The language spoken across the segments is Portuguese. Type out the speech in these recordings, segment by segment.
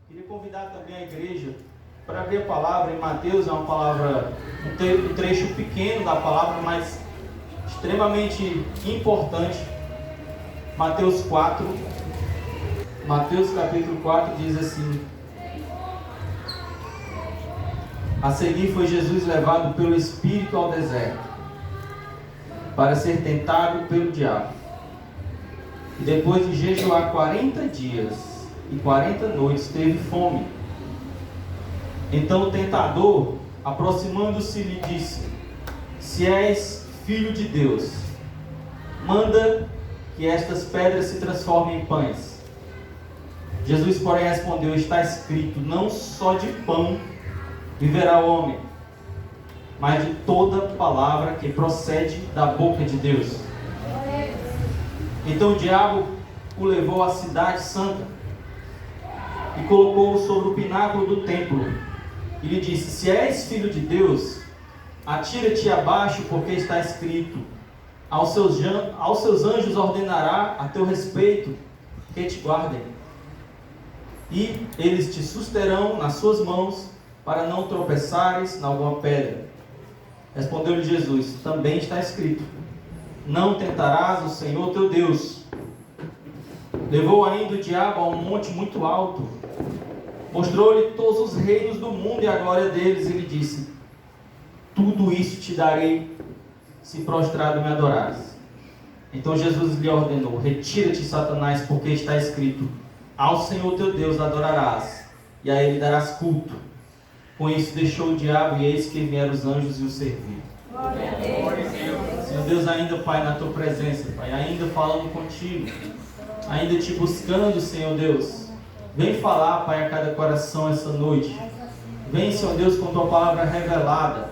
Queria convidar também a igreja para abrir a palavra em Mateus. É uma palavra, um trecho pequeno da palavra, mas extremamente importante. Mateus 4. Mateus capítulo 4 diz assim: a seguir foi Jesus levado pelo Espírito ao deserto, para ser tentado pelo diabo. E depois de jejuar 40 dias e 40 noites, teve fome. Então o tentador, aproximando-se, lhe disse: se és filho de Deus, manda que estas pedras se transformem em pães. Jesus, porém, respondeu: está escrito, não só de pão viverá o homem, mas de toda palavra que procede da boca de Deus. Então o diabo o levou à cidade santa e colocou-o sobre o pináculo do templo e lhe disse: se és filho de Deus, atira-te abaixo, porque está escrito, aos seus anjos ordenará a teu respeito que te guardem, e eles te susterão nas suas mãos, para não tropeçares em alguma pedra. Respondeu-lhe Jesus: também está escrito, não tentarás o Senhor teu Deus. Levou ainda o diabo a um monte muito alto, mostrou-lhe todos os reinos do mundo e a glória deles, e lhe disse: tudo isso te darei, se prostrado me adorares. Então Jesus lhe ordenou: retira-te, Satanás, porque está escrito, ao Senhor teu Deus adorarás, e a ele darás culto. Com isso deixou o diabo, e eis que vieram os anjos e o serviram. Senhor Deus, ainda, Pai, na tua presença, Pai, ainda falando contigo, ainda te buscando, Senhor Deus. Vem falar, Pai, a cada coração essa noite. Vem, Senhor Deus, com tua palavra revelada.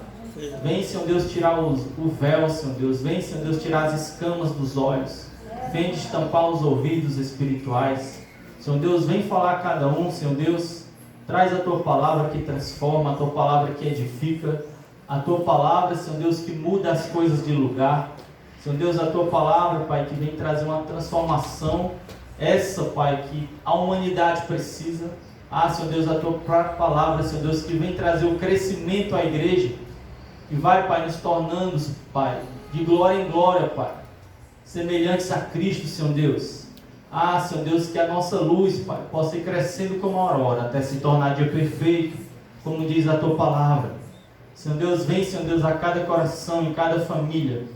Vem, Senhor Deus, tirar o véu, Senhor Deus. Vem, Senhor Deus, tirar as escamas dos olhos. Vem destampar os ouvidos espirituais. Senhor Deus, vem falar a cada um, Senhor Deus. Traz a tua palavra que transforma, a tua palavra que edifica, a tua palavra, Senhor Deus, que muda as coisas de lugar. Senhor Deus, a tua palavra, Pai, que vem trazer uma transformação, essa, Pai, que a humanidade precisa. Senhor Deus, a tua própria palavra, Senhor Deus, que vem trazer o crescimento à igreja, que vai, Pai, nos tornando, Pai, de glória em glória, Pai, semelhantes a Cristo, Senhor Deus. Senhor Deus, que a nossa luz, Pai, possa ir crescendo como a aurora, até se tornar dia perfeito, como diz a tua palavra. Senhor Deus, vem, Senhor Deus, a cada coração, em cada família.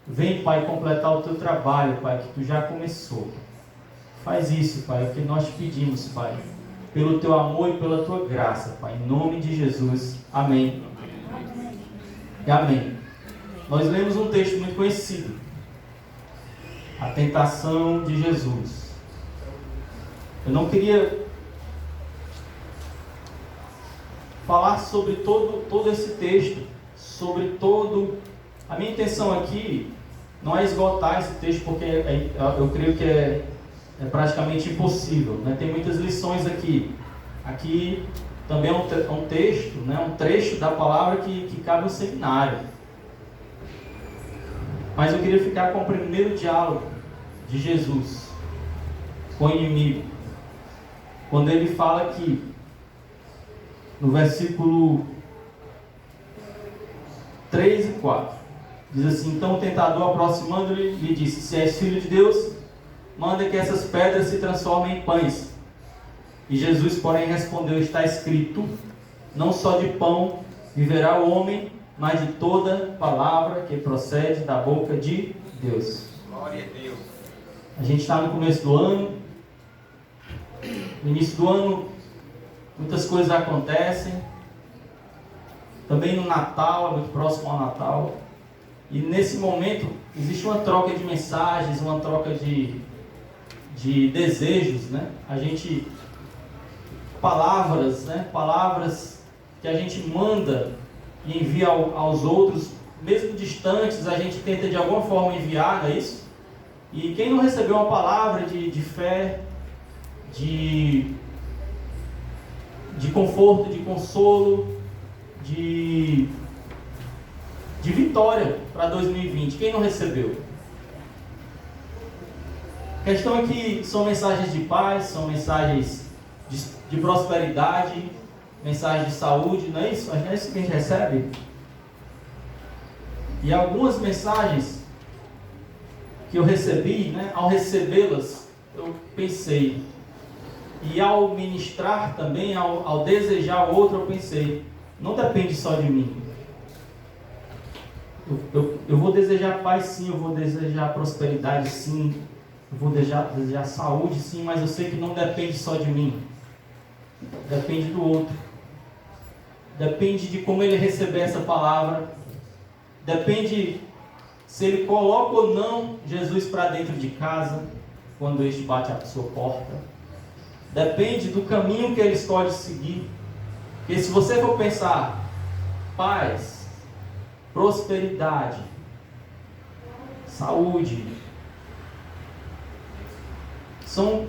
Vem, Pai, completar o teu trabalho, Pai, que tu já começou. Faz isso, Pai, é o que nós te pedimos, Pai, pelo teu amor e pela tua graça, Pai, em nome de Jesus. Amém. E amém. Nós lemos um texto muito conhecido, a tentação de Jesus. Eu não queria falar sobre todo esse texto, sobre todo... A minha intenção aqui não é esgotar esse texto, porque eu creio que é praticamente impossível, né? Tem muitas lições aqui. Aqui também é um texto, né? Um trecho da palavra que cabe no seminário. Mas eu queria ficar com o primeiro diálogo de Jesus com o inimigo, quando ele fala aqui no versículo 3 e 4, diz assim: então o tentador, aproximando-lhe, lhe disse: se és filho de Deus, manda que essas pedras se transformem em pães. E Jesus, porém, respondeu: está escrito, não só de pão viverá o homem, mas de toda palavra que procede da boca de Deus. Glória a Deus. A gente está no começo do ano. No início do ano, muitas coisas acontecem. Também no Natal, é muito próximo ao Natal. E nesse momento, existe uma troca de mensagens, uma troca de desejos, né? Palavras, né? Palavras que a gente manda e envia aos outros, mesmo distantes, a gente tenta de alguma forma enviar, não é isso? E quem não recebeu uma palavra de fé, de conforto, de consolo, de vitória para 2020, quem não recebeu? A questão é que são mensagens de paz, são mensagens de prosperidade, mensagem de saúde, não é isso? Não é isso que a gente recebe? E algumas mensagens que eu recebi, né, ao recebê-las, eu pensei, e ao ministrar também, ao desejar o outro, eu pensei, não depende só de mim. Eu vou desejar paz sim, eu vou desejar prosperidade sim, eu vou desejar saúde sim, mas eu sei que não depende só de mim, depende do outro, depende de como ele receber essa palavra, depende se ele coloca ou não Jesus para dentro de casa, quando este bate a sua porta, depende do caminho que ele escolhe seguir. Porque se você for pensar, paz, prosperidade, saúde, são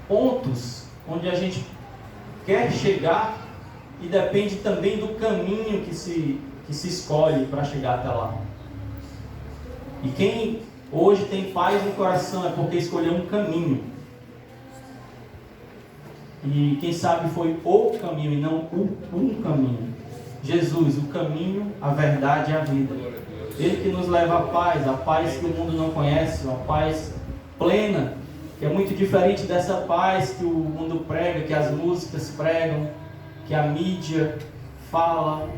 pontos onde a gente quer chegar e depende também do caminho que se escolhe para chegar até lá. E quem hoje tem paz no coração é porque escolheu um caminho. E quem sabe foi o caminho e não um caminho. Jesus, o caminho, a verdade e a vida. Ele que nos leva à paz que o mundo não conhece, a paz plena, que é muito diferente dessa paz que o mundo prega, que as músicas pregam, que a mídia fala.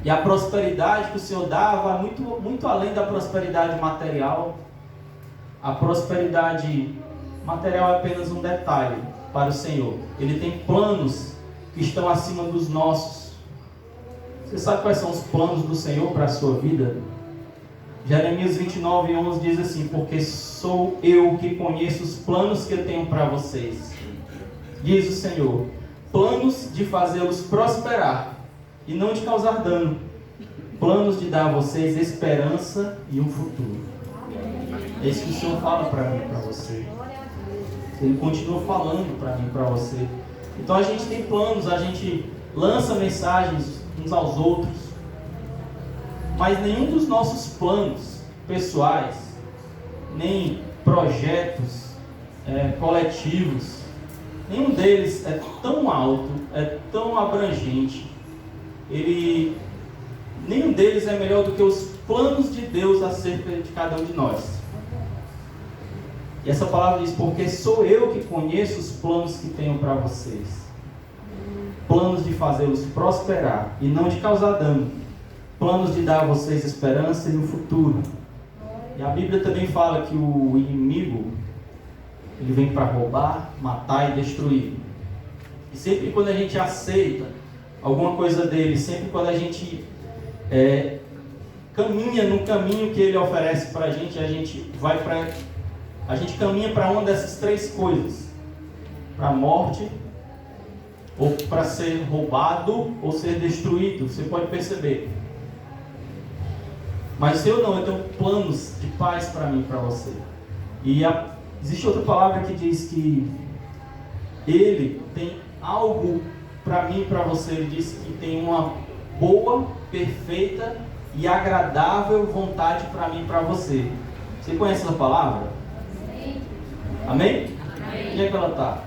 E a prosperidade que o Senhor dá vai muito além da prosperidade material. A prosperidade material é apenas um detalhe para o Senhor. Ele tem planos que estão acima dos nossos. Você sabe quais são os planos do Senhor para a sua vida? Jeremias 29:11 diz assim: porque sou eu que conheço os planos que eu tenho para vocês, diz o Senhor, planos de fazê-los prosperar e não de causar dano, planos de dar a vocês esperança e um futuro. É isso que o Senhor fala para mim e para você. Ele continua falando para mim e para você. Então a gente tem planos, a gente lança mensagens uns aos outros, mas nenhum dos nossos planos pessoais, nem projetos coletivos, nenhum deles é tão alto, é tão abrangente, nenhum deles é melhor do que os planos de Deus acerca de cada um de nós. E essa palavra diz: porque sou eu que conheço os planos que tenho para vocês, planos de fazê-los prosperar e não de causar dano, planos de dar a vocês esperança e um futuro. E a Bíblia também fala que o inimigo, ele vem para roubar, matar e destruir. E sempre quando a gente aceita alguma coisa dele, sempre quando a gente caminha no caminho que ele oferece para a gente caminha para uma dessas três coisas: para a morte, ou para ser roubado, ou ser destruído. Você pode perceber. Mas eu tenho planos de paz para mim e para você. E existe outra palavra que diz que Ele tem algo para mim e para você. Ele diz que tem uma boa, perfeita e agradável vontade para mim e para você. Você conhece essa palavra? Amém? Amém? Onde é que ela está?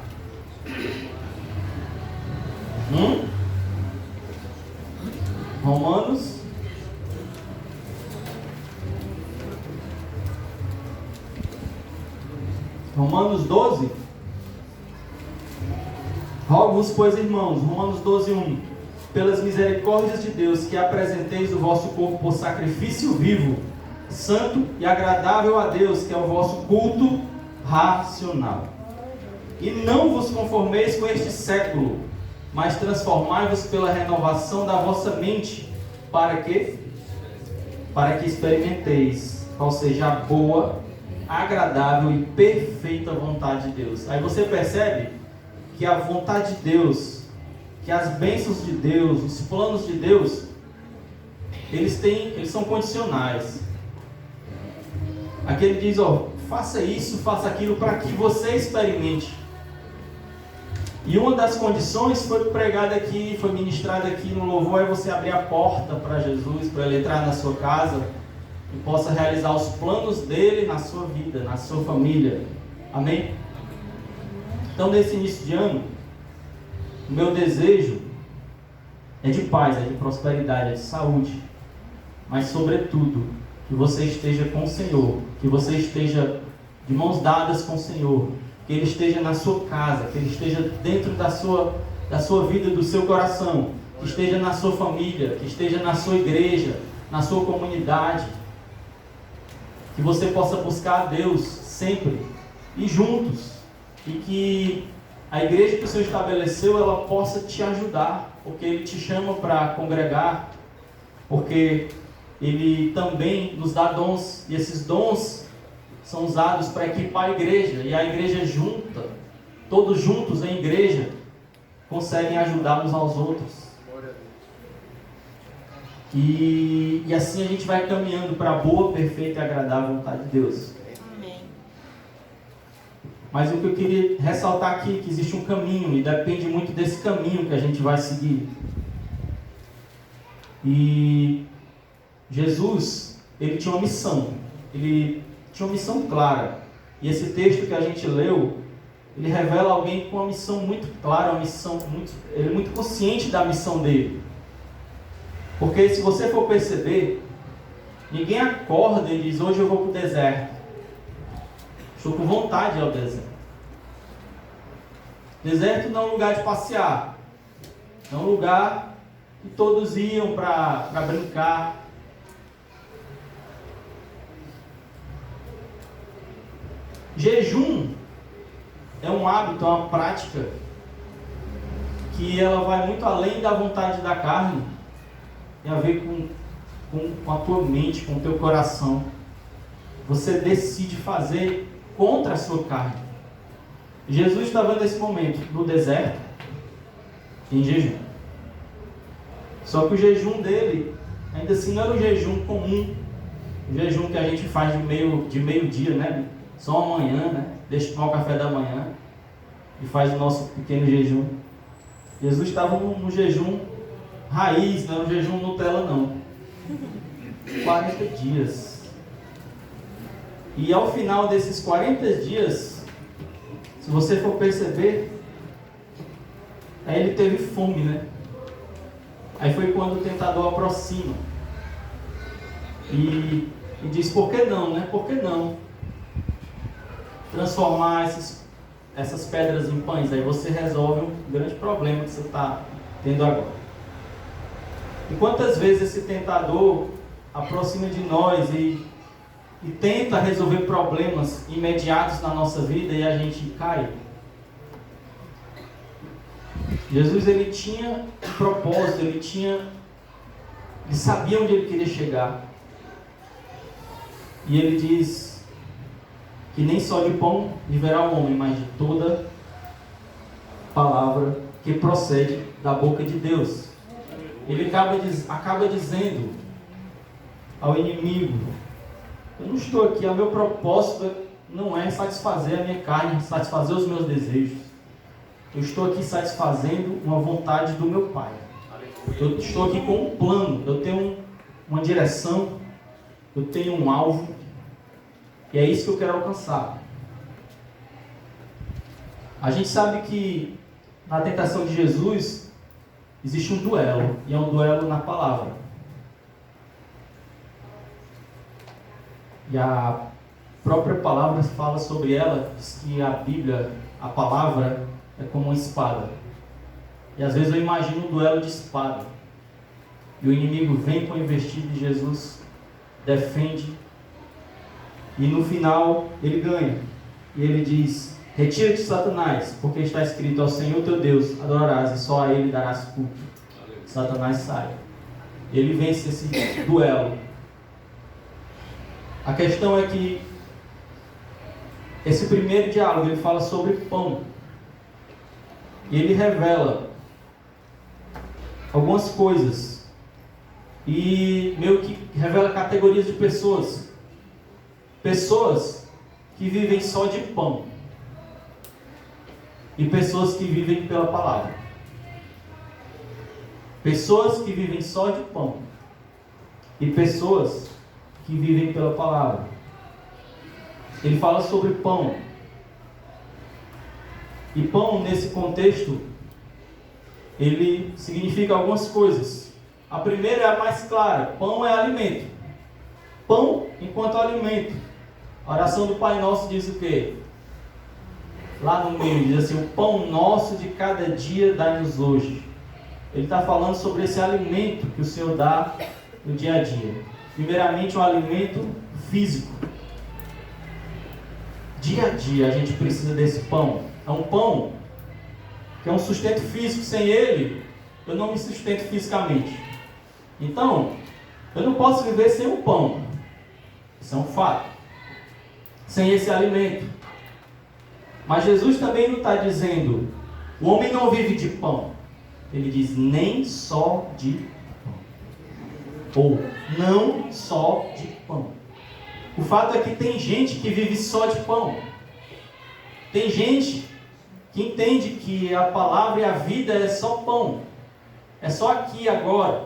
Romanos 12. Rogo-vos, pois, irmãos, Romanos 12:1, pelas misericórdias de Deus, que apresenteis o vosso corpo por sacrifício vivo, santo e agradável a Deus, que é o vosso culto racional. E não vos conformeis com este século, mas transformai-vos pela renovação da vossa mente. Para quê? Para que experimenteis qual seja a boa, agradável e perfeita vontade de Deus. Aí você percebe que a vontade de Deus, que as bênçãos de Deus, os planos de Deus, eles são condicionais. Aqui ele diz: faça isso, faça aquilo, para que você experimente. E uma das condições foi pregada aqui, foi ministrada aqui no louvor, é você abrir a porta para Jesus, para Ele entrar na sua casa e possa realizar os planos dele na sua vida, na sua família. Amém? Então, nesse início de ano, o meu desejo é de paz, é de prosperidade, é de saúde, mas sobretudo, que você esteja com o Senhor, que você esteja de mãos dadas com o Senhor, que Ele esteja na sua casa, que Ele esteja dentro da sua vida, do seu coração, que esteja na sua família, que esteja na sua igreja, na sua comunidade, que você possa buscar a Deus sempre e juntos, e que a igreja que o Senhor estabeleceu, ela possa te ajudar, porque Ele te chama para congregar, porque Ele também nos dá dons, e esses dons são usados para equipar a igreja, e a igreja junta, todos juntos em igreja, conseguem ajudar uns aos outros. E assim a gente vai caminhando para a boa, perfeita e agradável vontade de Deus. Amém. Mas o que eu queria ressaltar aqui é que existe um caminho, e depende muito desse caminho que a gente vai seguir. E Jesus, ele tinha uma missão. Ele tinha uma missão clara. E esse texto que a gente leu, ele revela alguém com uma missão muito clara, ele é muito consciente da missão dele. Porque se você for perceber, ninguém acorda e diz, hoje eu vou para o deserto. Estou com vontade de ir ao deserto. Deserto não é um lugar de passear. É um lugar que todos iam para brincar. Jejum é um hábito, é uma prática que ela vai muito além da vontade da carne. Tem a ver com a tua mente, com o teu coração. Você decide fazer contra a sua carne. Jesus estava nesse momento no deserto, em jejum. Só que o jejum dele, ainda assim, não era um jejum comum. O jejum que a gente faz de meio-dia, né? Só amanhã, né? Deixa de tomar o café da manhã e faz o nosso pequeno jejum. Jesus estava no jejum raiz, não era um jejum Nutella, não. 40 dias. E ao final desses 40 dias, se você for perceber, aí ele teve fome, né? Aí foi quando o tentador aproxima e diz, por que não, né? Por que não transformar essas pedras em pães? Aí você resolve um grande problema que você está tendo agora. E quantas vezes esse tentador aproxima de nós e tenta resolver problemas imediatos na nossa vida e a gente cai? Jesus, ele tinha um propósito, ele sabia onde ele queria chegar. E ele diz que nem só de pão viverá o homem, mas de toda palavra que procede da boca de Deus. Ele acaba dizendo ao inimigo, eu não estou aqui, o meu propósito não é satisfazer a minha carne, satisfazer os meus desejos. Eu estou aqui satisfazendo uma vontade do meu Pai. Eu estou aqui com um plano, eu tenho uma direção, eu tenho um alvo, e é isso que eu quero alcançar. A gente sabe que na tentação de Jesus existe um duelo, e é um duelo na palavra. E a própria palavra fala sobre ela, diz que a Bíblia, a palavra, é como uma espada. E às vezes eu imagino um duelo de espada. E o inimigo vem com a investida e Jesus defende. E no final ele ganha. E ele diz, retira-te, Satanás, porque está escrito, ao Senhor teu Deus adorarás e só a Ele darás culto. Satanás sai. Ele vence esse duelo. A questão é que esse primeiro diálogo, ele fala sobre pão. E ele revela algumas coisas. E meio que revela categorias de pessoas. Pessoas que vivem só de pão. E pessoas que vivem pela palavra. Pessoas que vivem só de pão. E pessoas que vivem pela palavra. Ele fala sobre pão. E pão, nesse contexto, ele significa algumas coisas. A primeira é a mais clara: pão é alimento. Pão enquanto alimento. A oração do Pai Nosso diz o quê? Lá no meio diz assim: o pão nosso de cada dia dá-nos hoje. Ele está falando sobre esse alimento que o Senhor dá no dia a dia. Primeiramente, um alimento físico. Dia a dia a gente precisa desse pão. É um pão que é um sustento físico. Sem ele, eu não me sustento fisicamente. Então, eu não posso viver sem o pão. Isso é um fato. Sem esse alimento. Mas Jesus também não está dizendo: o homem não vive de pão. Ele diz: nem só de pão. Ou não só de pão. O fato é que tem gente que vive só de pão. Tem gente que entende que a palavra e a vida é só pão. É só aqui e agora.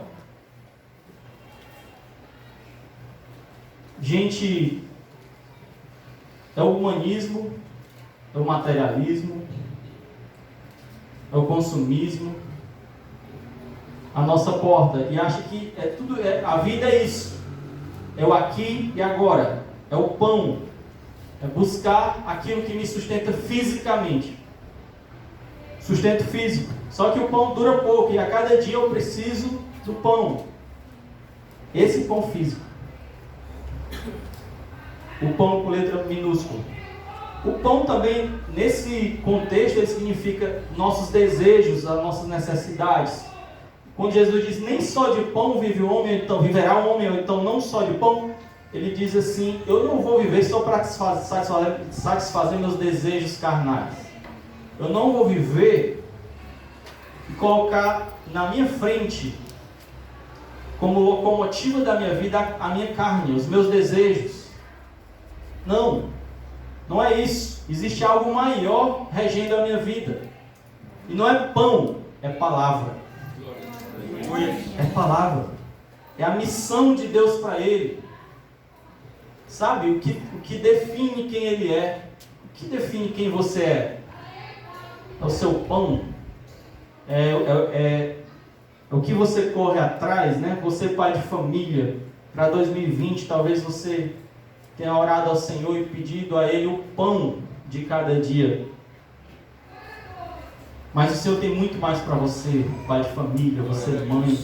Gente, é o humanismo, é o materialismo, é o consumismo, a nossa porta, e acha que a vida é isso. É o aqui e agora. É o pão. É buscar aquilo que me sustenta fisicamente. Sustento físico. Só que o pão dura pouco e a cada dia eu preciso do pão. Esse pão físico. O pão com letra minúscula. O pão também, nesse contexto, ele significa nossos desejos, as nossas necessidades. Quando Jesus diz: nem só de pão vive o homem, então viverá o homem, ou então não só de pão, ele diz assim: eu não vou viver só para satisfazer meus desejos carnais. Eu não vou viver e colocar na minha frente, como locomotiva da minha vida, a minha carne, os meus desejos. Não, não é isso. Existe algo maior regendo a minha vida. E não é pão, é palavra. É palavra. É a missão de Deus para ele. Sabe, o que define quem ele é? O que define quem você é? É o seu pão? É o que você corre atrás, né? Você, pai de família, para 2020, talvez você tenha orado ao Senhor e pedido a Ele o pão de cada dia. Mas o Senhor tem muito mais para você, pai de família, você mãe,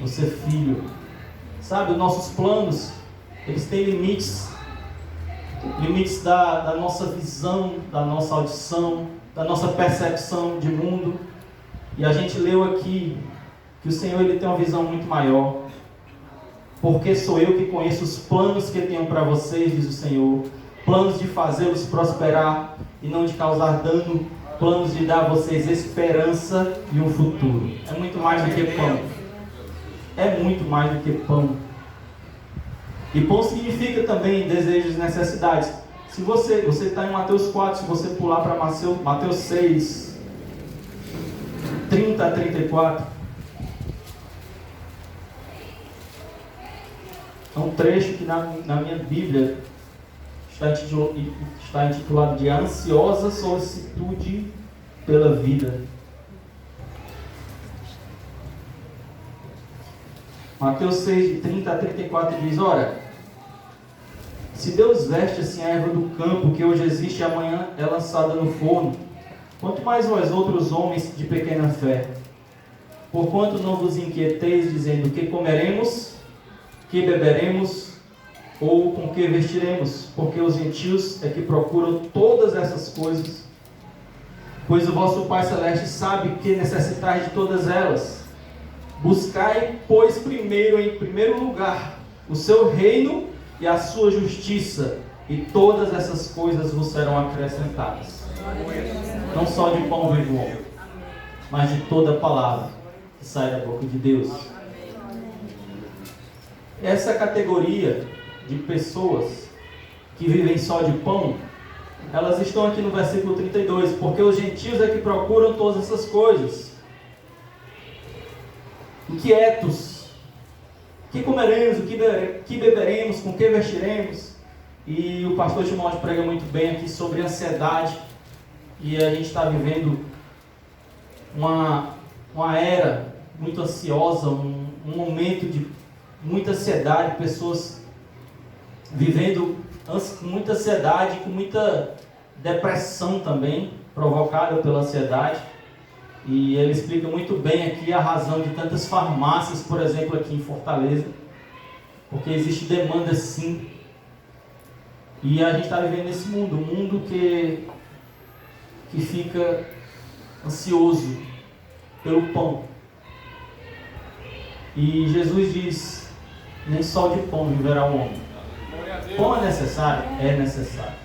você filho. Sabe, os nossos planos, eles têm limites. Limites da nossa visão, da nossa audição, da nossa percepção de mundo. E a gente leu aqui que o Senhor, ele tem uma visão muito maior. Porque sou eu que conheço os planos que eu tenho para vocês, diz o Senhor. Planos de fazê-los prosperar e não de causar dano. Planos de dar a vocês esperança e um futuro. É muito mais do que pão. É muito mais do que pão. E pão significa também desejos e necessidades. Se você está em Mateus 4, se você pular para Mateus 6, 30 a 34. É um trecho que na minha Bíblia está intitulado de ansiosa solicitude pela vida. Mateus 6, de 30 a 34 diz: ora, se Deus veste assim a erva do campo, que hoje existe e amanhã é lançada no forno, quanto mais vós outros homens de pequena fé, porquanto não vos inquieteis, dizendo: que comeremos, que beberemos, ou com que vestiremos? Porque os gentios é que procuram todas essas coisas, pois o vosso Pai Celeste sabe que necessitais de todas elas. Buscai, pois, em primeiro lugar, o seu reino e a sua justiça, e todas essas coisas vos serão acrescentadas. Não só de pão vive o homem, mas de toda palavra que sai da boca de Deus. Essa categoria de pessoas que vivem só de pão, elas estão aqui no versículo 32, porque os gentios é que procuram todas essas coisas. Inquietos, o que comeremos, o que beberemos, com que vestiremos. E o pastor Timóteo prega muito bem aqui sobre ansiedade. e a gente está vivendo uma era muito ansiosa, um momento de muita ansiedade, pessoas vivendo com muita ansiedade, com muita depressão também, provocada pela ansiedade. E ele explica muito bem aqui a razão de tantas farmácias, por exemplo, aqui em Fortaleza, porque existe demanda sim. E a gente está vivendo nesse mundo, um mundo que fica ansioso pelo pão. E Jesus diz: nem só de pão viverá o homem. Pão é necessário? É necessário.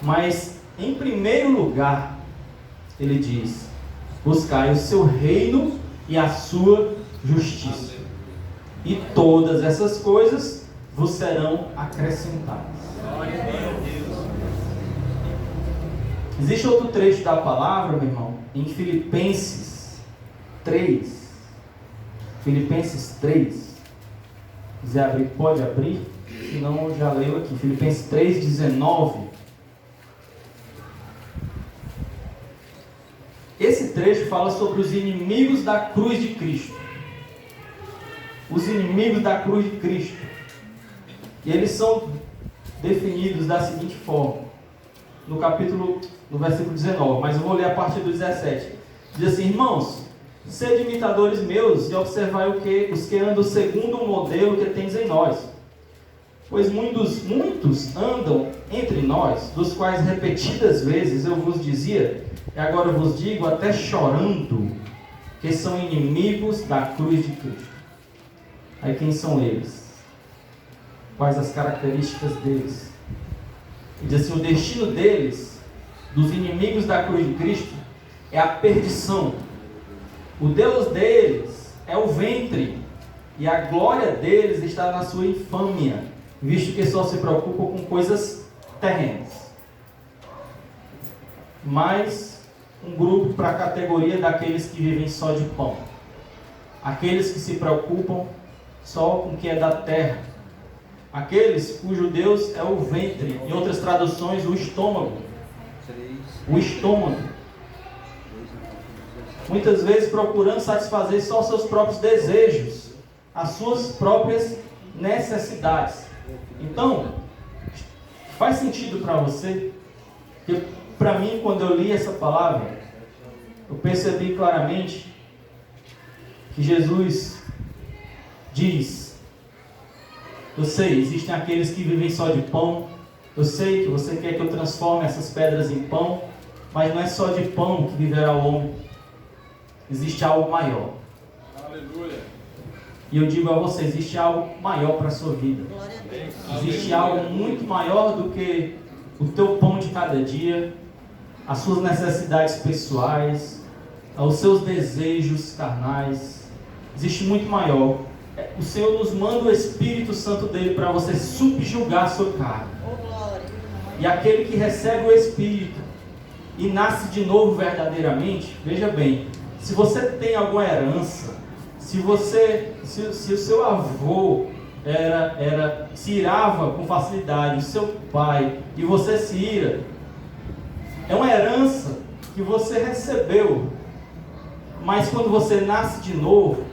Mas, em primeiro lugar, ele diz: buscai o seu reino e a sua justiça, e todas essas coisas vos serão acrescentadas. Existe outro trecho da palavra, meu irmão, em Filipenses 3. Filipenses 3. Se quiser abrir, pode abrir. Se não, eu já leio aqui. Filipenses 3:19. Esse trecho fala sobre os inimigos da cruz de Cristo. Os inimigos da cruz de Cristo. E eles são definidos da seguinte forma. No versículo 19, mas eu vou ler a partir do 17. Diz assim: irmãos, sede imitadores meus e observai os que andam segundo o modelo que tens em nós. Pois muitos andam entre nós, dos quais repetidas vezes eu vos dizia, e agora vos digo até chorando, que são inimigos da cruz de Cristo. Aí quem são eles? Quais as características deles? Ele diz assim: o destino deles, dos inimigos da cruz de Cristo, é a perdição. O Deus deles é o ventre, e a glória deles está na sua infâmia, visto que só se preocupam com coisas terrenas. Mais um grupo para a categoria daqueles que vivem só de pão. Aqueles que se preocupam só com o que é da terra. Aqueles cujo Deus é o ventre, em outras traduções, o estômago. O estômago. Muitas vezes procurando satisfazer só os seus próprios desejos, as suas próprias necessidades. Então, faz sentido para você? Porque para mim, quando eu li essa palavra, eu percebi claramente que Jesus diz: eu sei, existem aqueles que vivem só de pão. Eu sei que você quer que eu transforme essas pedras em pão, mas não é só de pão que viverá o homem. Existe algo maior. Aleluia. E eu digo a você, existe algo maior para a sua vida. Existe algo muito maior do que o teu pão de cada dia, as suas necessidades pessoais, os seus desejos carnais. Existe muito maior. O Senhor nos manda o Espírito Santo dele para você subjugar a sua carne. E aquele que recebe o Espírito e nasce de novo verdadeiramente, veja bem, se você tem alguma herança, se o seu avô se irava com facilidade, o seu pai, e você se ira, é uma herança que você recebeu. Mas quando você nasce de novo,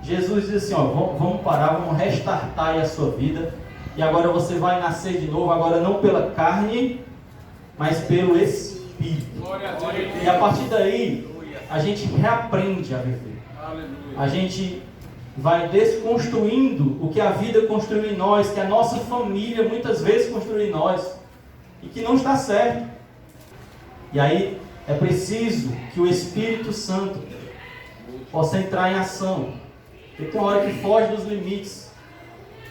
Jesus diz assim: ó, vamos parar, vamos restartar aí a sua vida, e agora você vai nascer de novo, agora não pela carne, mas pelo Espírito. E a partir daí, a gente reaprende a viver. A gente vai desconstruindo o que a vida construiu em nós, que a nossa família muitas vezes construiu em nós, e que não está certo. E aí é preciso que o Espírito Santo possa entrar em ação. Porque tem uma hora que foge dos limites.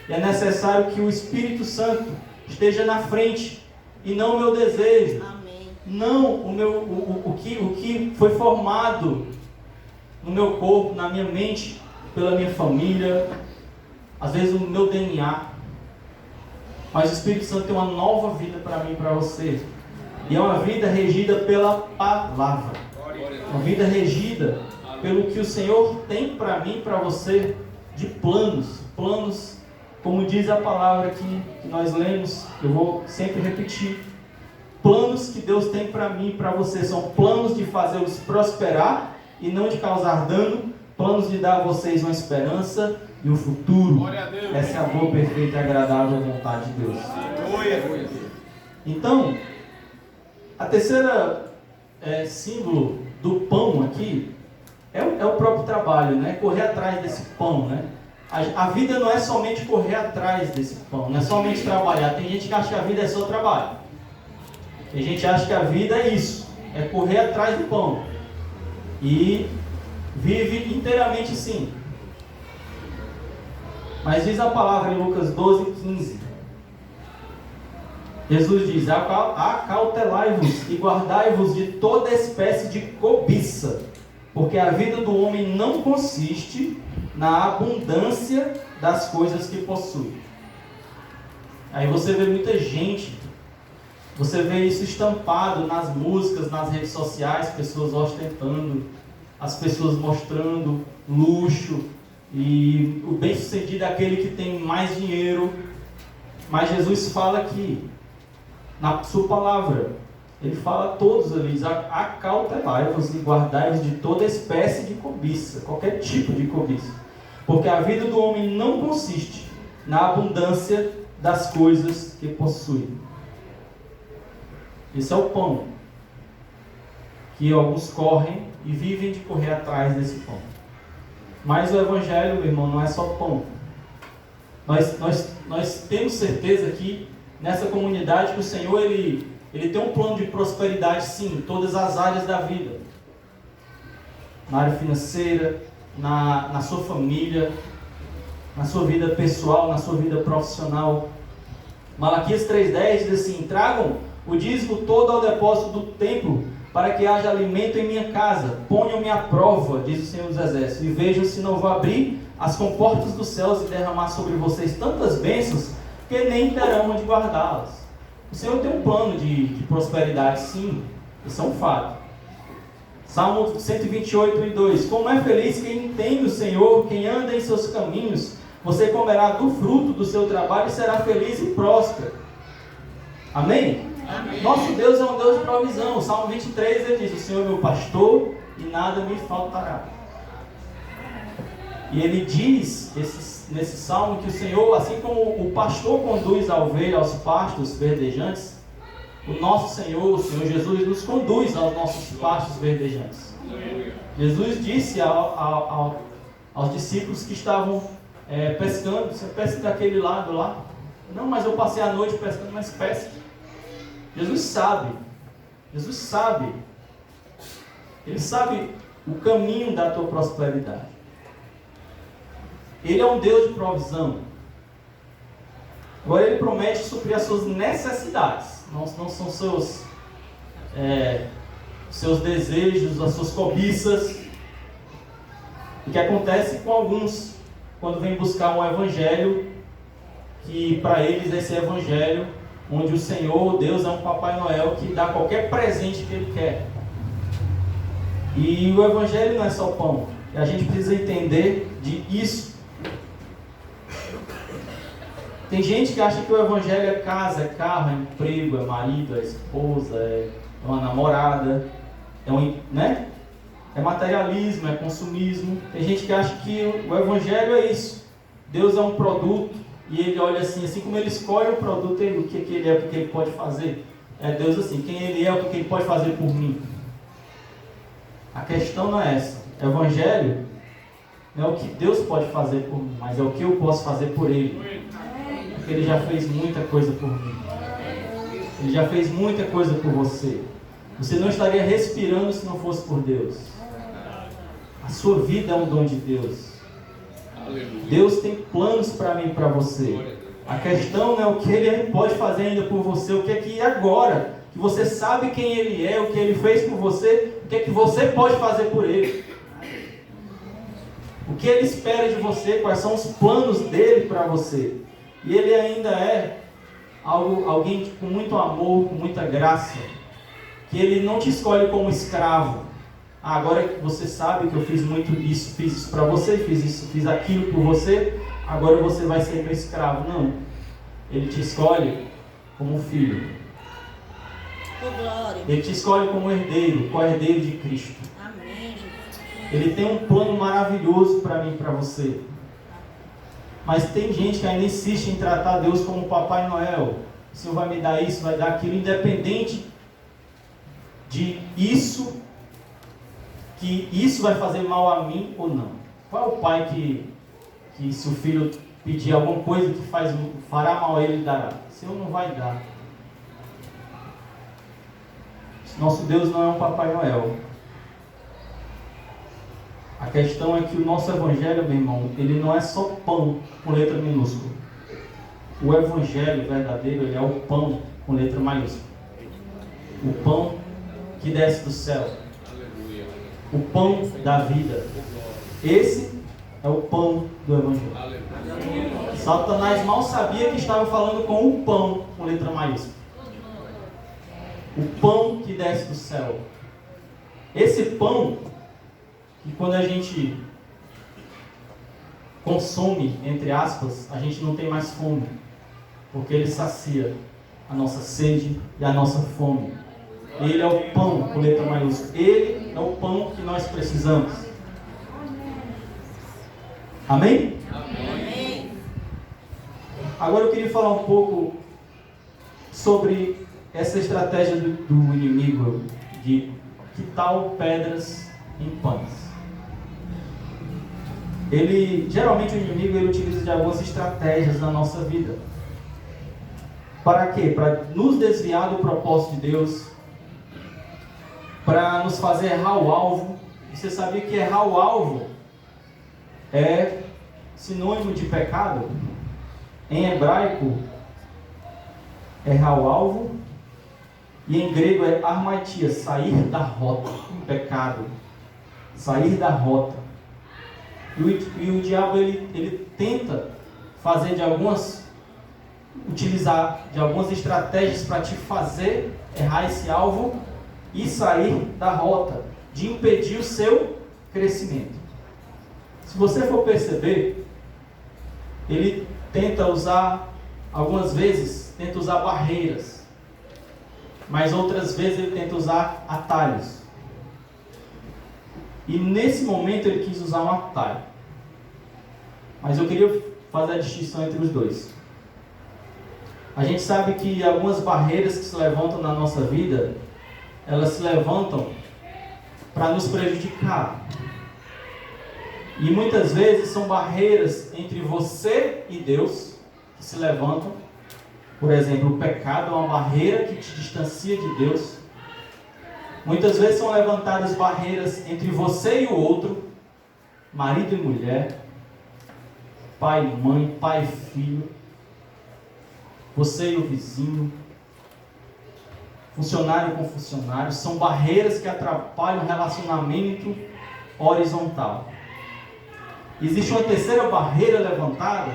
E é necessário que o Espírito Santo esteja na frente, e não o meu desejo. Amém. Não o que foi formado no meu corpo, na minha mente, pela minha família, às vezes o meu DNA. Mas o Espírito Santo tem uma nova vida para mim e para você. E é uma vida regida pela palavra. Uma vida regida pelo que o Senhor tem para mim e para você, de planos, como diz a palavra que nós lemos, eu vou sempre repetir, planos que Deus tem para mim e para você. São planos de fazê-los prosperar e não de causar dano. Planos de dar a vocês uma esperança e um futuro. Essa é a boa, perfeita e agradável vontade de Deus. Então, a terceira símbolo do pão aqui é o próprio trabalho, né? Correr atrás desse pão, né? A vida não é somente correr atrás desse pão, não é somente trabalhar. Tem gente que acha que a vida é só trabalho. Tem gente que acha que a vida é isso, é correr atrás do pão. E vive inteiramente sim. Mas diz a palavra em Lucas 12:15. Jesus diz: acautelai-vos e guardai-vos de toda espécie de cobiça, porque a vida do homem não consiste na abundância das coisas que possui. Aí você vê muita gente, você vê isso estampado nas músicas, nas redes sociais, pessoas ostentando, as pessoas mostrando luxo, e o bem-sucedido é aquele que tem mais dinheiro. Mas Jesus fala aqui, na sua palavra, ele fala a todos ali: acautelai-vos e guardai-vos de toda espécie de cobiça, qualquer tipo de cobiça, porque a vida do homem não consiste na abundância das coisas que possui. Esse é o pão que alguns correm e vivem de correr atrás desse pão. Mas o Evangelho, meu irmão, não é só pão. Nós temos certeza que nessa comunidade que o Senhor ele tem um plano de prosperidade, sim, em todas as áreas da vida. Na área financeira, na sua família, na sua vida pessoal, na sua vida profissional. Malaquias 3:10 diz assim: tragam o dízimo todo ao depósito do templo, para que haja alimento em minha casa. Ponham-me à prova, diz o Senhor dos Exércitos, e vejam se não vou abrir as comportas dos céus e derramar sobre vocês tantas bênçãos, que nem terão onde guardá-las. O Senhor tem um plano de prosperidade, sim, isso é um fato. Salmo 128:2: como é feliz quem teme o Senhor, quem anda em seus caminhos. Você comerá do fruto do seu trabalho e será feliz e próspero. Amém? Amém. Nosso Deus é um Deus de provisão. O Salmo 23 ele diz: o Senhor é meu pastor e nada me faltará. E ele diz nesse salmo que o Senhor, assim como o pastor conduz a ovelha aos pastos verdejantes, o nosso Senhor, o Senhor Jesus, nos conduz aos nossos pastos verdejantes. Jesus disse aos discípulos que estavam pescando: você pesca daquele lado lá? Não, mas eu passei a noite pescando. Mas pesca. Jesus sabe, Ele sabe o caminho da tua prosperidade. Ele é um Deus de provisão. Agora Ele promete suprir as suas necessidades, não são seus desejos, as suas cobiças. O que acontece com alguns, quando vêm buscar um evangelho, que para eles esse evangelho, onde o Senhor, Deus, é um Papai Noel que dá qualquer presente que Ele quer. E o Evangelho não é só pão. E a gente precisa entender isso. Tem gente que acha que o Evangelho é casa, é carro, é emprego, é marido, é esposa, é uma namorada, é materialismo, é consumismo. Tem gente que acha que o Evangelho é isso. Deus é um produto. E Ele olha assim como Ele escolhe o produto, o que Ele é, o que Ele pode fazer. É Deus assim, quem Ele é, o que Ele pode fazer por mim. A questão não é essa. O Evangelho não é o que Deus pode fazer por mim, mas é o que eu posso fazer por Ele. Porque Ele já fez muita coisa por mim. Ele já fez muita coisa por você. Você não estaria respirando se não fosse por Deus. A sua vida é um dom de Deus. Deus tem planos para mim e para você. A questão não é o que Ele pode fazer ainda por você, o que é que agora, que você sabe quem Ele é, o que Ele fez por você, o que é que você pode fazer por Ele. O que Ele espera de você, quais são os planos dEle para você. E Ele ainda é alguém com muito amor, com muita graça, que Ele não te escolhe como escravo. Agora que você sabe que eu fiz muito isso, fiz isso para você, fiz aquilo por você, agora você vai ser meu escravo. Não. Ele te escolhe como filho. Ele te escolhe como herdeiro, co-herdeiro de Cristo. Ele tem um plano maravilhoso para mim e para você. Mas tem gente que ainda insiste em tratar Deus como Papai Noel. O Senhor vai me dar isso, vai dar aquilo, independente de isso, que isso vai fazer mal a mim ou não. Qual é o pai que se o filho pedir alguma coisa que fará mal a ele, dará? O Senhor não vai dar. Nosso Deus não é um Papai Noel. A questão é que o nosso Evangelho, meu irmão, ele não é só pão com letra minúscula. O Evangelho verdadeiro, ele é o pão com letra maiúscula. O pão que desce do céu. O pão da vida. Esse é o pão do Evangelho. Satanás mal sabia que estava falando com o pão com letra maiúscula. O pão que desce do céu. Esse pão, que quando a gente consome, entre aspas, a gente não tem mais fome, porque ele sacia a nossa sede e a nossa fome. Ele é o pão com letra maiúscula. Ele é o pão que nós precisamos. Amém? Amém. Agora eu queria falar um pouco sobre essa estratégia do inimigo de que tal pedras em pães. Geralmente o inimigo utiliza de algumas estratégias na nossa vida. Para quê? Para nos desviar do propósito de Deus, para nos fazer errar o alvo. Você sabia que errar o alvo é sinônimo de pecado? Em hebraico, errar o alvo, e em grego é armatia, sair da rota, pecado, sair da rota. E o diabo ele tenta utilizar de algumas estratégias para te fazer errar esse alvo e sair da rota, de impedir o seu crescimento. Se você for perceber, ele tenta usar, algumas vezes, barreiras, mas outras vezes ele tenta usar atalhos. E nesse momento ele quis usar um atalho. Mas eu queria fazer a distinção entre os dois. A gente sabe que algumas barreiras que se levantam na nossa vida, elas se levantam para nos prejudicar. E muitas vezes são barreiras entre você e Deus que se levantam. Por exemplo, o pecado é uma barreira que te distancia de Deus. Muitas vezes são levantadas barreiras entre você e o outro, marido e mulher, pai e mãe, pai e filho, você e o vizinho, funcionário com funcionário. São barreiras que atrapalham o relacionamento horizontal. Existe uma terceira barreira levantada,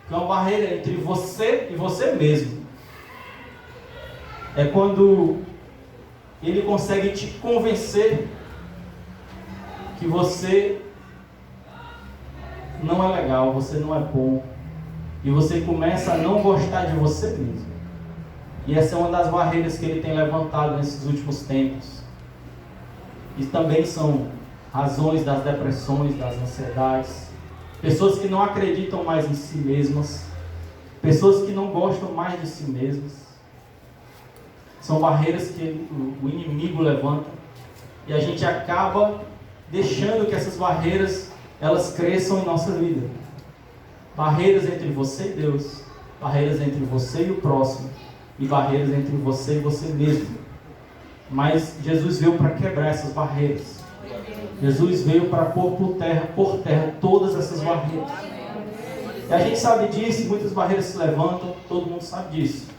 que é uma barreira entre você e você mesmo. É quando ele consegue te convencer que você não é legal, você não é bom, e você começa a não gostar de você mesmo. E essa é uma das barreiras que ele tem levantado nesses últimos tempos. E também são razões das depressões, das ansiedades, pessoas que não acreditam mais em si mesmas, pessoas que não gostam mais de si mesmas. São barreiras que o inimigo levanta, e a gente acaba deixando que essas barreiras elas cresçam em nossa vida. Barreiras entre você e Deus, barreiras entre você e o próximo, e barreiras entre você e você mesmo. Mas Jesus veio para quebrar essas barreiras. Jesus veio para pôr por terra todas essas barreiras. E a gente sabe disso, muitas barreiras se levantam, todo mundo sabe disso.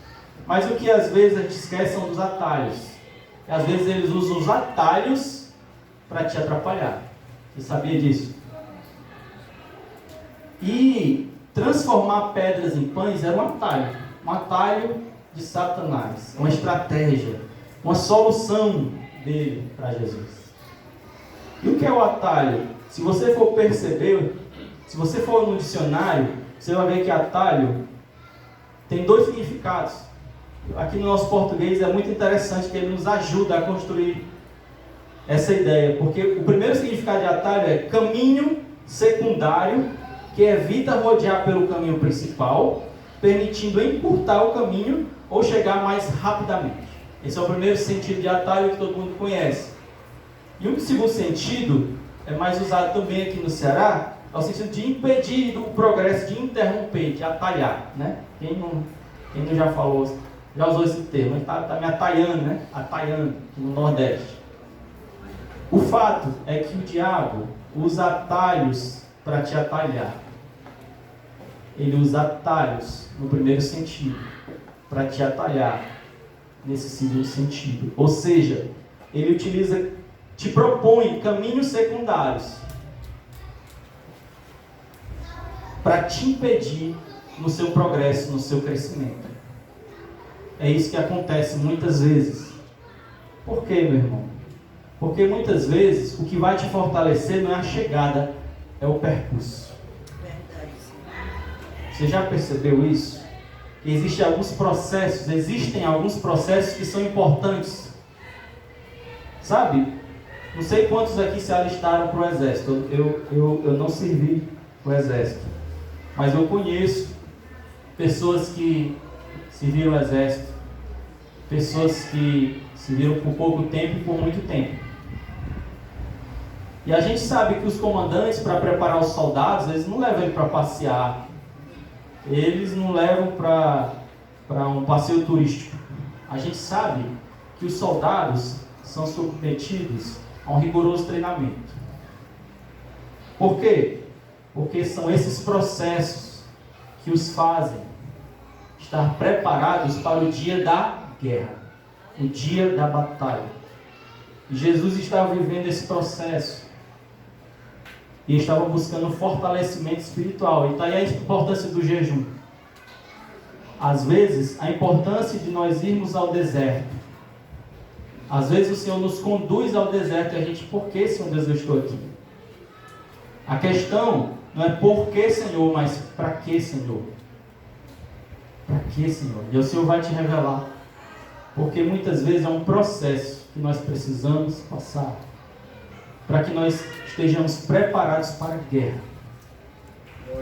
Mas o que às vezes a gente esquece são dos atalhos. E às vezes eles usam os atalhos para te atrapalhar. Você sabia disso? E transformar pedras em pães era um atalho de Satanás, uma estratégia, uma solução dele para Jesus. E o que é o atalho? Se você for perceber, se você for no dicionário, você vai ver que atalho tem dois significados. Aqui no nosso português é muito interessante que ele nos ajuda a construir essa ideia, porque o primeiro significado de atalho é caminho secundário que evita rodear pelo caminho principal, permitindo encurtar o caminho ou chegar mais rapidamente. Esse é o primeiro sentido de atalho que todo mundo conhece. E um segundo sentido, é mais usado também aqui no Ceará, é o sentido de impedir o progresso, de interromper, de atalhar, né? Quem não já falou, já usou esse termo, está me atalhando, né? Atalhando, no Nordeste. O fato é que o diabo usa atalhos para te atalhar. Ele usa atalhos no primeiro sentido, para te atalhar nesse segundo sentido. Ou seja, ele te propõe caminhos secundários para te impedir no seu progresso, no seu crescimento. É isso que acontece muitas vezes. Por quê, meu irmão? Porque muitas vezes o que vai te fortalecer não é a chegada, é o percurso. Você já percebeu isso? Existem alguns processos que são importantes. Sabe? Não sei quantos aqui se alistaram para o exército. Eu não servi o exército. Mas eu conheço pessoas que serviram o exército. Pessoas que serviram por pouco tempo e por muito tempo. E a gente sabe que os comandantes, para preparar os soldados, eles não levam ele para passear. Eles não levam para um passeio turístico. A gente sabe que os soldados são submetidos a um rigoroso treinamento. Por quê? Porque são esses processos que os fazem estar preparados para o dia da guerra, o dia da batalha. E Jesus estava vivendo esse processo. E estava buscando fortalecimento espiritual. E está aí a importância do jejum. Às vezes, a importância de nós irmos ao deserto. Às vezes o Senhor nos conduz ao deserto e a gente, por que, Senhor Deus, eu estou aqui? A questão não é por que, Senhor, mas para que, Senhor? Para que, Senhor? E o Senhor vai te revelar. Porque muitas vezes é um processo que nós precisamos passar para que nós estejamos preparados para a guerra.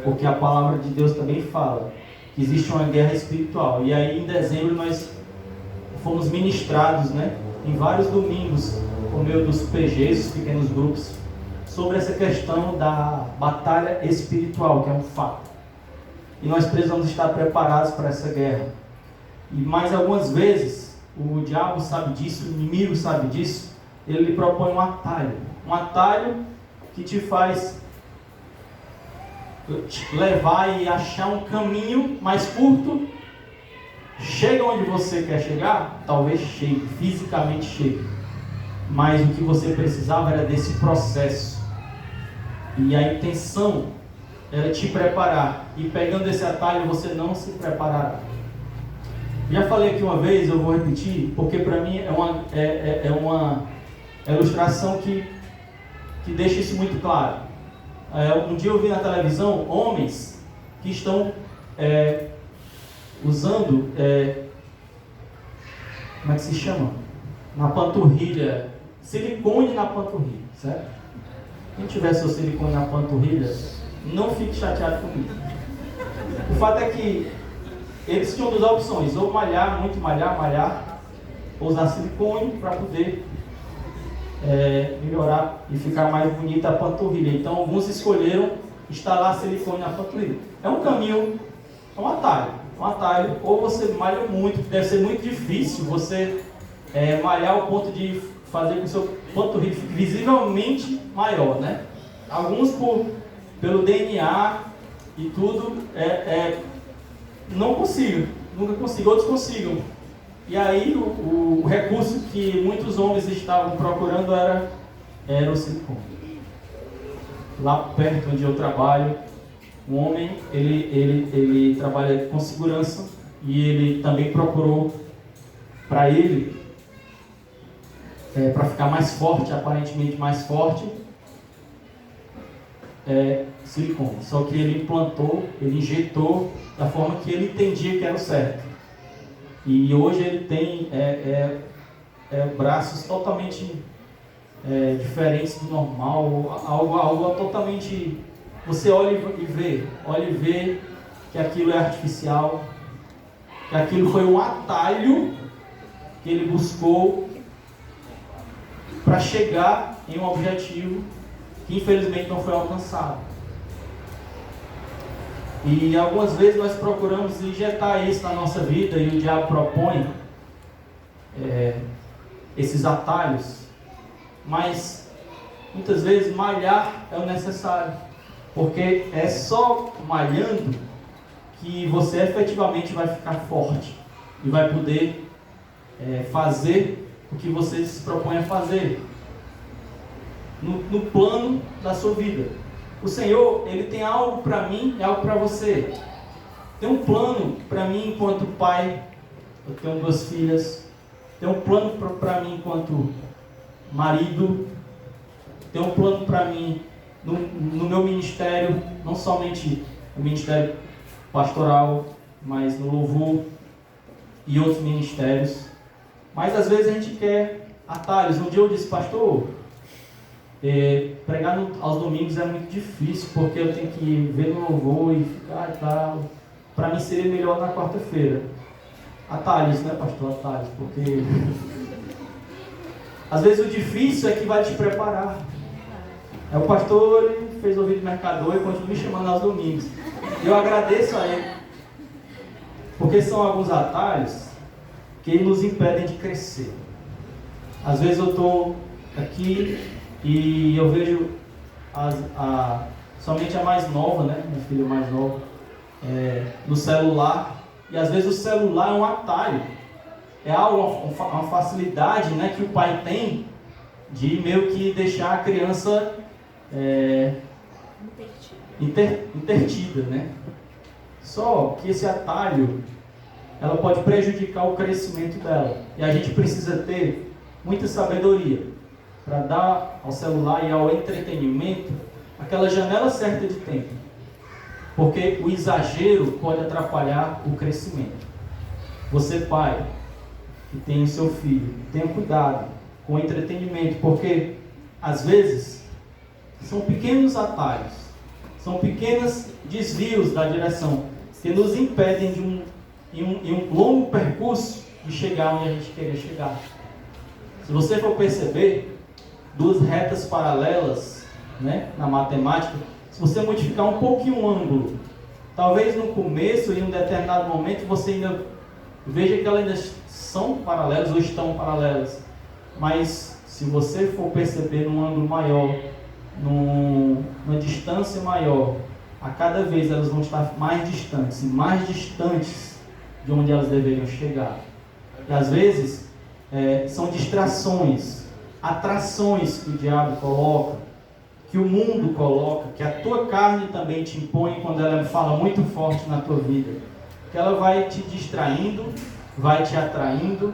Porque a palavra de Deus também fala que existe uma guerra espiritual. E aí em dezembro nós fomos ministrados, né, em vários domingos, por meio dos PGs, os pequenos grupos, sobre essa questão da batalha espiritual, que é um fato. E nós precisamos estar preparados para essa guerra. E mais algumas vezes, o diabo sabe disso, o inimigo sabe disso, ele lhe propõe um atalho que te faz levar e achar um caminho mais curto. Chega onde você quer chegar, talvez chegue, fisicamente chegue, mas o que você precisava era desse processo, e a intenção era te preparar, e pegando esse atalho você não se preparará. Já falei aqui uma vez, eu vou repetir, porque para mim é uma ilustração que deixa isso muito claro. Um dia eu vi na televisão homens que estão usando, como é que se chama? Na panturrilha, silicone na panturrilha, certo? Quem tiver seu silicone na panturrilha, não fique chateado comigo. O fato é que eles tinham duas opções, ou malhar, muito malhar, ou usar silicone para poder melhorar e ficar mais bonita a panturrilha. Então alguns escolheram instalar silicone na panturrilha. É um caminho, é um atalho. Ou você malha muito, deve ser muito difícil você malhar ao ponto de fazer com que o seu panturrilha fique visivelmente maior, né? Alguns pelo DNA e tudo não consigo, nunca consigo, outros consigam. E aí o recurso que muitos homens estavam procurando era o silicone. Lá perto onde eu trabalho, um homem, ele trabalha com segurança e ele também procurou para ele, para ficar mais forte, aparentemente mais forte, silicone. Só que ele implantou, ele injetou da forma que ele entendia que era o certo. E hoje ele tem braços totalmente diferentes do normal, algo totalmente... Você olha e vê que aquilo é artificial, que aquilo foi um atalho que ele buscou para chegar em um objetivo que infelizmente não foi alcançado. E algumas vezes nós procuramos injetar isso na nossa vida e o diabo propõe esses atalhos, mas muitas vezes malhar é o necessário, porque é só malhando que você efetivamente vai ficar forte e vai poder fazer o que você se propõe a fazer no plano da sua vida. O Senhor, Ele tem algo para mim e algo para você. Tem um plano para mim enquanto pai. Eu tenho 2 filhas. Tem um plano para mim enquanto marido. Tem um plano para mim no meu ministério, não somente o ministério pastoral, mas no louvor e outros ministérios. Mas às vezes a gente quer atalhos. Um dia eu disse, pastor, pregar aos domingos é muito difícil, porque eu tenho que ver no louvor e ficar e tal. Para mim seria melhor na quarta-feira. Atalhos, né, pastor? Atalhos, porque às vezes o difícil é que vai te preparar. O pastor ele fez ouvido mercador e continua me chamando aos domingos. Eu agradeço a ele, porque são alguns atalhos que nos impedem de crescer. Às vezes eu estou aqui e eu vejo somente a mais nova, né? Minha filha mais nova, no celular. E às vezes o celular é um atalho. É uma facilidade, né, que o pai tem de meio que deixar a criança intertida, né? Só que esse atalho, ela pode prejudicar o crescimento dela. E a gente precisa ter muita sabedoria para dar ao celular e ao entretenimento aquela janela certa de tempo. Porque o exagero pode atrapalhar o crescimento. Você, pai, que tem o seu filho, tenha cuidado com o entretenimento, porque às vezes são pequenos atalhos, são pequenos desvios da direção que nos impedem em um longo percurso de chegar onde a gente queria chegar. Se você for perceber, 2 retas paralelas, né, na matemática, se você modificar um pouquinho o ângulo, talvez no começo, em um determinado momento, você ainda veja que elas ainda são paralelas ou estão paralelas. Mas se você for perceber num ângulo maior, numa distância maior, a cada vez elas vão estar mais distantes de onde elas deveriam chegar. E às vezes são distrações, atrações que o diabo coloca, que o mundo coloca, que a tua carne também te impõe quando ela fala muito forte na tua vida. Que ela vai te distraindo, vai te atraindo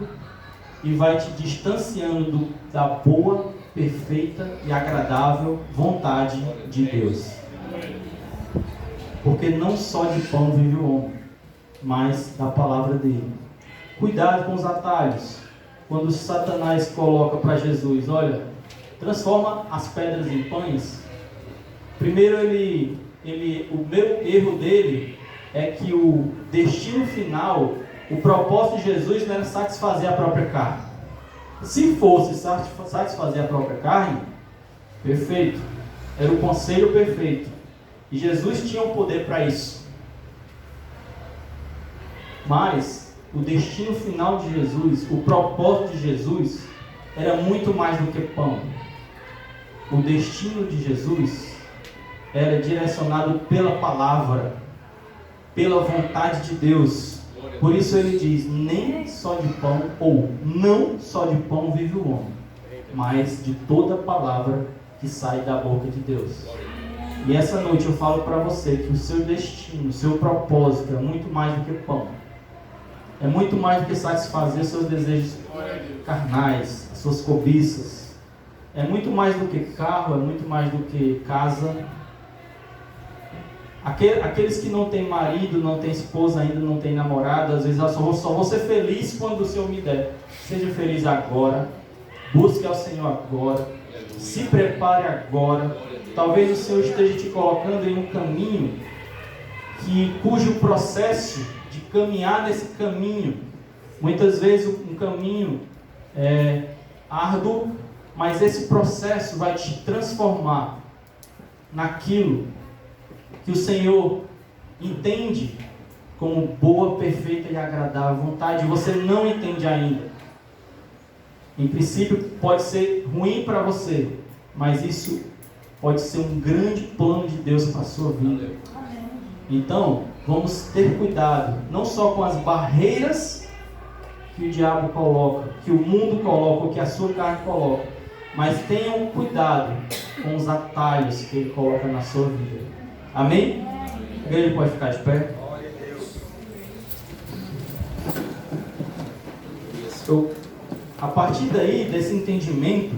e vai te distanciando da boa, perfeita e agradável vontade de Deus. Porque não só de pão vive o homem, mas da palavra dele. Cuidado com os atalhos. Quando Satanás coloca para Jesus, olha, transforma as pedras em pães. Primeiro o meu erro dele é que o destino final, o propósito de Jesus não era satisfazer a própria carne. Se fosse satisfazer a própria carne, perfeito, era o conselho perfeito, e Jesus tinha o poder para isso. Mas o destino final de Jesus, o propósito de Jesus, era muito mais do que pão. O destino de Jesus era direcionado pela palavra, pela vontade de Deus. Por isso ele diz, nem só de pão, ou não só de pão vive o homem, mas de toda palavra que sai da boca de Deus. E essa noite eu falo para você que o seu destino, o seu propósito é muito mais do que pão. É muito mais do que satisfazer seus desejos carnais, suas cobiças. É muito mais do que carro, é muito mais do que casa. Aqueles que não têm marido, não têm esposa ainda, não têm namorado, às vezes eu só vou ser feliz quando o Senhor me der. Seja feliz agora, busque ao Senhor agora, se prepare agora. Talvez o Senhor esteja te colocando em um caminho cujo processo de caminhar nesse caminho, muitas vezes um caminho árduo, mas esse processo vai te transformar naquilo que o Senhor entende como boa, perfeita e agradável vontade. Você não entende ainda. Em princípio pode ser ruim para você, mas isso pode ser um grande plano de Deus para a sua vida. Então, vamos ter cuidado, não só com as barreiras que o diabo coloca, que o mundo coloca, ou que a sua carne coloca, mas tenham cuidado com os atalhos que ele coloca na sua vida. Amém? A igreja pode ficar de pé? A partir daí, desse entendimento,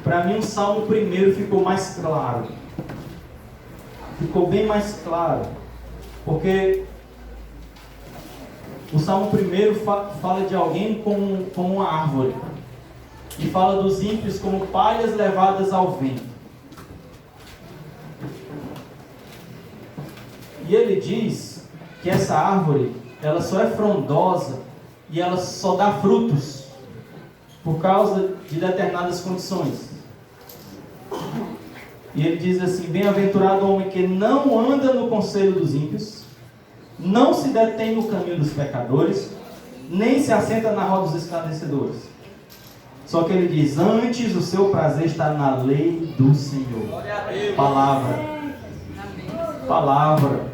para mim o Salmo 1 ficou mais claro. Ficou bem mais claro. Porque o Salmo 1 fala de alguém como uma árvore. E fala dos ímpios como palhas levadas ao vento. E ele diz que essa árvore, ela só é frondosa e ela só dá frutos por causa de determinadas condições. E ele diz assim: bem-aventurado o homem que não anda no conselho dos ímpios, não se detém no caminho dos pecadores, nem se assenta na roda dos escarnecedores. Só que ele diz: antes o seu prazer está na lei do Senhor. Palavra. Palavra.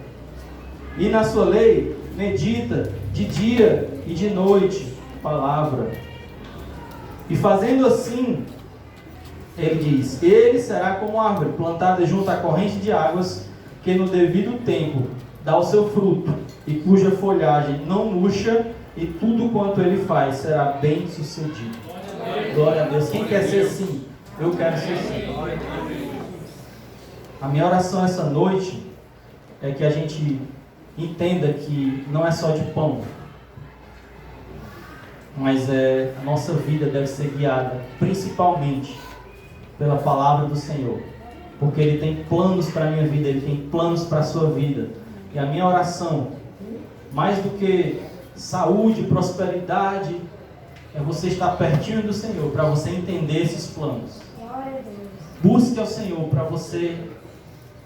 E na sua lei medita de dia e de noite. Palavra. E fazendo assim, ele diz: ele será como árvore plantada junto à corrente de águas, que no devido tempo dá o seu fruto, e cuja folhagem não murcha, e tudo quanto ele faz será bem sucedido. Glória a Deus. Quem quer ser assim? Eu quero ser assim. A minha oração essa noite é que a gente entenda que não é só de pão, mas a nossa vida deve ser guiada principalmente pela palavra do Senhor, porque Ele tem planos para a minha vida, Ele tem planos para a sua vida. E a minha oração, mais do que saúde, prosperidade, é você estar pertinho do Senhor, para você entender esses planos. Busque ao Senhor para você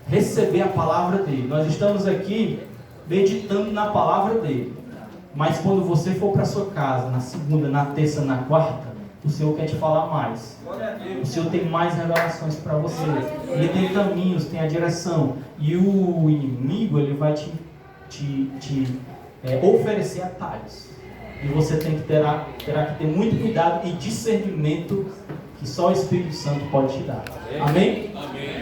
receber a palavra dEle. Nós estamos aqui meditando na palavra dEle, mas quando você for para sua casa, na segunda, na terça, na quarta, o Senhor quer te falar mais. O Senhor tem mais revelações para você. Ele tem caminhos, tem a direção. E o inimigo, ele vai te oferecer atalhos. E você terá que ter muito cuidado e discernimento que só o Espírito Santo pode te dar. Amém? Amém.